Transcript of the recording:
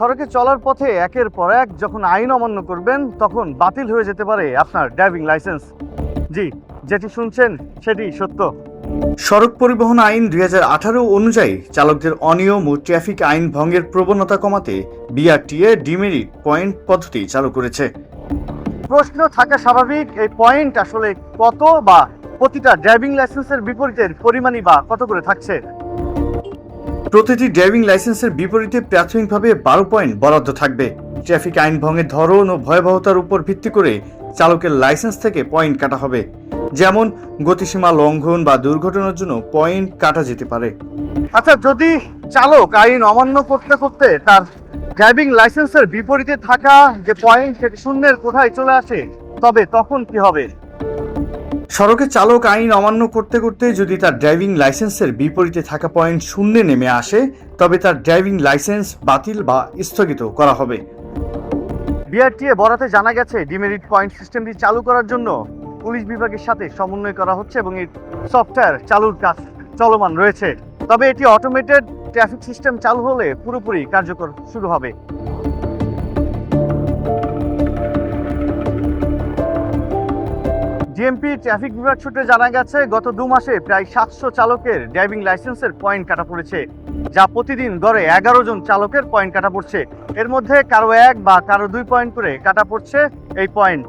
সড়কে চলার পথে একের পর এক যখন আইন অমান্য করবেন তখন বাতিল হয়ে যেতে পারে আপনার ড্রাইভিং লাইসেন্স। জি, যেটি শুনছেন সেটি সত্য। সড়ক পরিবহন আইন 2018 অনুযায়ী চালকদের অনিয়ম ও ট্রাফিক আইন ভঙ্গের প্রবণতা কমাতে বিআরটিএ ডিমেরিট পয়েন্ট পদ্ধতি চালু করেছে। প্রশ্ন থাকা স্বাভাবিক, এই পয়েন্ট আসলে কত বা প্রতিটা ড্রাইভিং লাইসেন্সের বিপরীতের পরিমাণই বা কত করে থাকছে? প্রতিটি ড্রাইভিং লাইসেন্সের বিপরীতে প্রাথমিকভাবে 12 পয়েন্ট বরাদ্দ থাকবে। ট্রাফিক আইন ভঙ্গের ধরন ও ভয়াবহতার উপর ভিত্তি করে চালকের লাইসেন্স থেকে পয়েন্ট কাটা হবে। যেমন গতিসীমা লঙ্ঘন বা দুর্ঘটনার জন্য পয়েন্ট কাটা যেতে পারে। আচ্ছা, যদি চালক আইন অমান্য করতে করতে তার ড্রাইভিং লাইসেন্সের বিপরীতে থাকা যে পয়েন্ট সেটি শূন্যের কোঠায় চলে আসে, তবে তখন কি হবে? সড়কে চালক আইন অমান্য করতে করতে যদি তার ড্রাইভিং লাইসেন্সের বিপরীতে থাকা পয়েন্ট শূন্যে নেমে আসে, তবে তার ড্রাইভিং লাইসেন্স বাতিল বা স্থগিত করা হবে। বিআরটিএ বরাতে জানা গেছে, ডিমেরিট পয়েন্ট সিস্টেমটি চালু করার জন্য পুলিশ বিভাগের সাথে সমন্বয় করা হচ্ছে এবং এই সফটওয়্যার চালুর কাজ চলমান রয়েছে। তবে এটি অটোমেটেড ট্রাফিক সিস্টেম চালু হলে পুরোপুরি কার্যকর শুরু হবে। ডিএমপি ট্রাফিক বিভাগ সূত্রে জানা গেছে, গত 2 মাসে প্রায় 700 চালকের ড্রাইভিং লাইসেন্সের পয়েন্ট কাটা পড়েছে, যা প্রতিদিন গড়ে 11 জন চালকের পয়েন্ট কাটা পড়ছে। এর মধ্যে কারো 1 বা কারো 2 পয়েন্ট করে কাটা পড়ছে এই পয়েন্ট।